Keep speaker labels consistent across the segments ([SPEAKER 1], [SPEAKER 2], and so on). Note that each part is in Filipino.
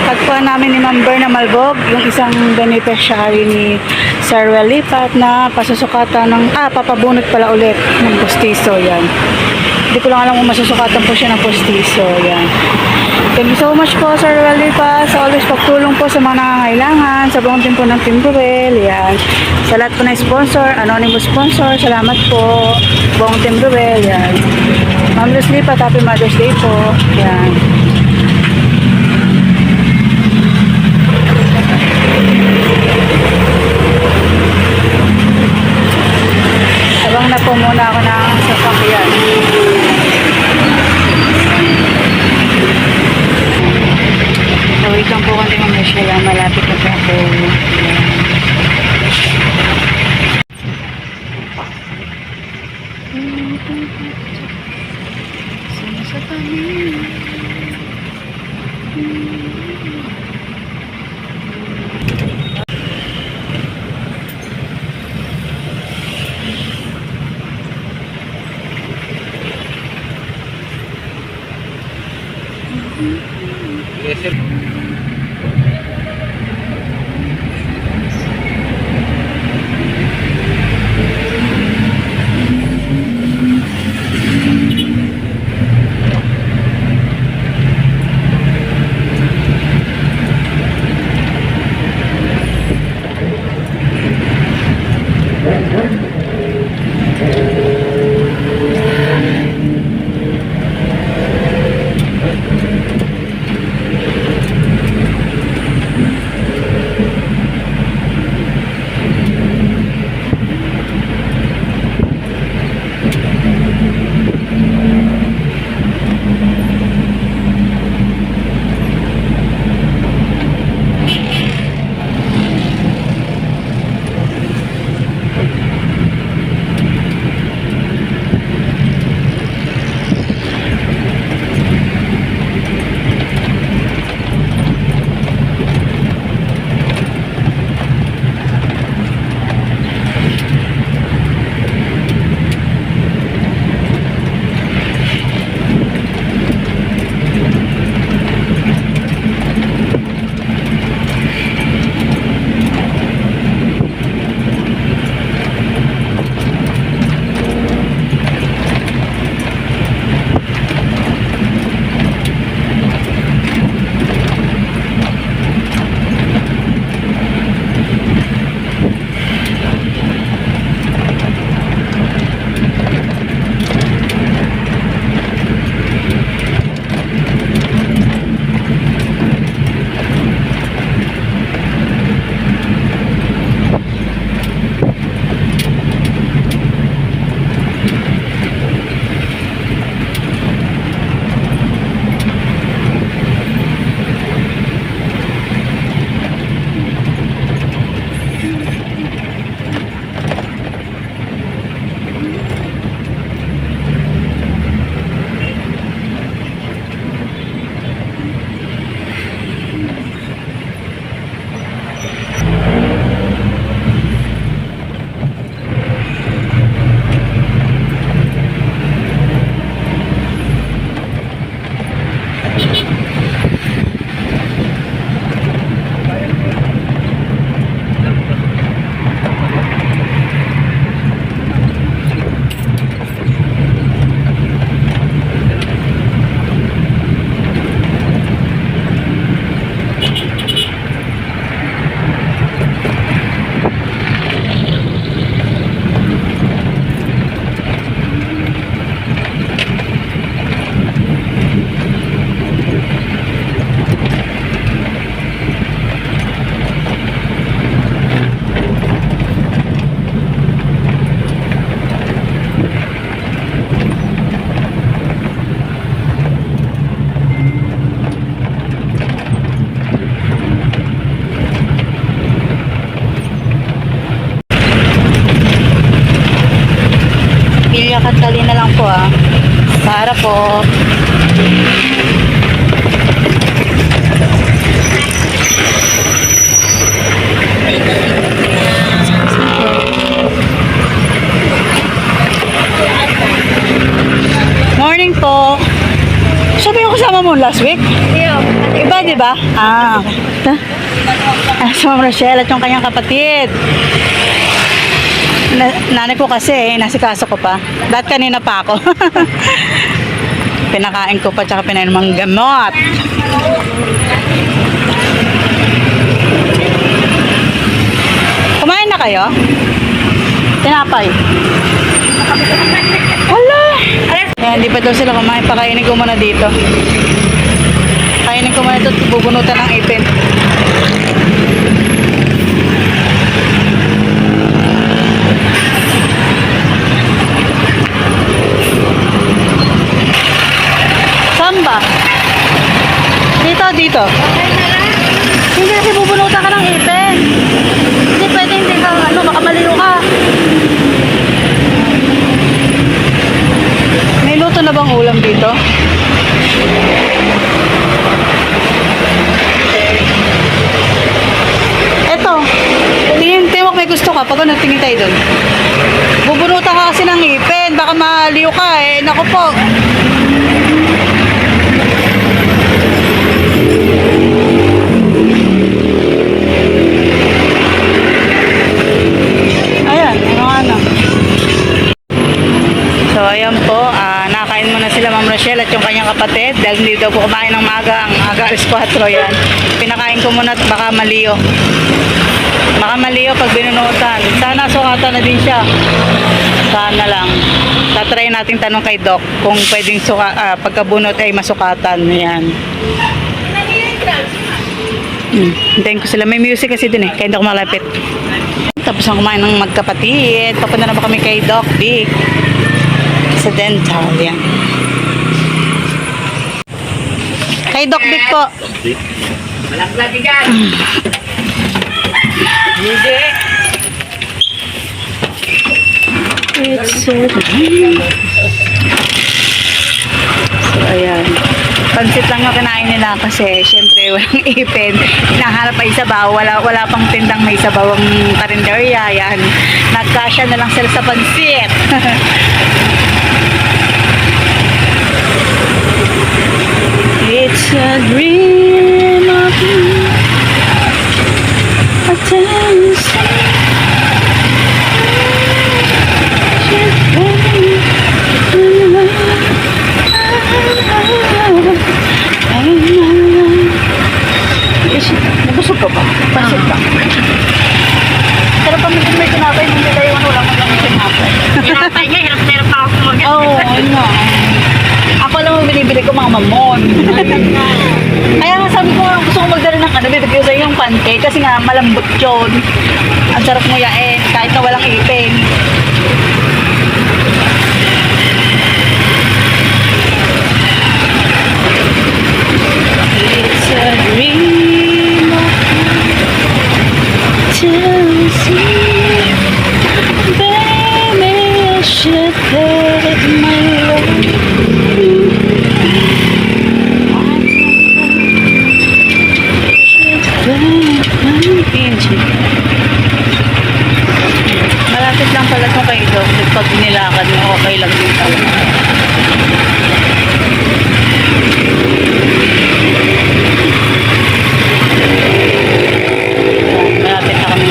[SPEAKER 1] tagpuan namin ni Ma'am Berna Malbog, yung isang beneficiary ni Sir Well Lipat na pasusukatan ng, papabunot pala ulit ng postiso, yan. Hindi ko lang alam kung masusukatan po siya ng postiso, yan. Thank you so much po, Sir Well Lipat, sa always pagtulong po sa mga nangangailangan, sa buong team po ng Team Ruel, yan. Sa lahat po na sponsor, anonymous sponsor, salamat po, buong Team Ruel, yan. Ma'am Luz Lipat, Happy Mother's Day po, yan. Abang na po muna ako ng sasakyan. So, wait lang po kung Ma'am Michelle, malapit na po ako. Sa kami. Tali na lang po para po. Morning po. Sabi ko kasama mo last week?
[SPEAKER 2] Iyo.
[SPEAKER 1] Iba di ba? Ah. Si Ma'am Rochelle at yung kanyang kapatid. Nanay ko kasi, nasikaso ko pa. Dahil kanina pa ako. Pinakain ko pa, tsaka pinainom ng gamot. Kumain na kayo? Tinapay. Wala. Ayan, di pa daw sila kumain. Pakainin ko muna dito. Kainin ko muna ito. Bubunutan ng ipin. Saan ba? Dito. Hindi kasi bubunutan ka ng ipin. Hindi pwede, hindi ka, baka maliw ka. May luto na bang ulam dito? Eto, tingin mo may gusto ka. Pag ano, tingin tayo doon. Bubunutan ka kasi ng ipin. Baka maliw ka eh. Naku po. So ayan po, nakain muna sila Ma'am Rochelle at yung kanyang kapatid dahil hindi daw po kumain ng maaga, ang aga alas 4 yan. Pinakain ko muna at baka maliyo. Baka maliyo pag binunutan. Sana sukatan na din siya. Sana lang. Tatry natin tanong kay Doc kung pwedeng pagkabunot ay masukatan. Yan. Hintayin ko sila. May music kasi din eh, kaya hindi ako malapit. Tapos ang kumain ng magkapatid. Papunta na ba kami kay Doc Vic? Sa dental, yan. Kay Doc Vic po.
[SPEAKER 2] Malaglag yan. Hindi.
[SPEAKER 1] It's so ayan. Pansit lang yung kinain nila kasi syempre walang ipin. Hinahanap pa isabaw. Wala pang tindang may sabaw ang karinderya. Yan. Nagkasya na lang sila sa pansit. It's a dream of you. I tell you so. Nabusog ka ba? Pasok ka. Pero pamilin may tinapay, hindi tayo wala mo lang tinapay.
[SPEAKER 2] Tinapay niya, hirap pa ako mag-
[SPEAKER 1] Oo, ano. Ako lang ang binibili ko mga mamon. Kaya nga sabi ko, gusto ko magdala ng bibigay ko sa iyo yung pancake kasi nga malambot yun. Ang sarap nguyain, kahit na walang ipin. It's a dream to see. Baby, I should put my love. Malapit lang pala ito kay Doc. Pag nilakad mo, okay lang din talaga. Malapit na kami.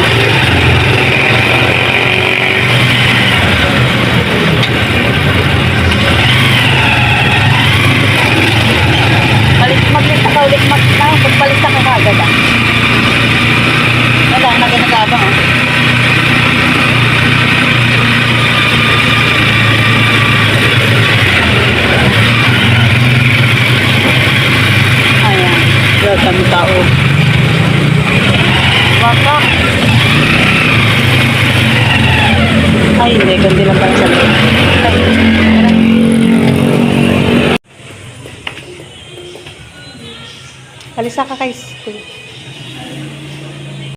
[SPEAKER 1] Maglista ka ulit. Magbalista ka kagad ah. Wala, nag-abang ah. Ayan, welcome tao. Wapak. Ay, hindi, kundi lang pala sa loob. Alisa ka guys.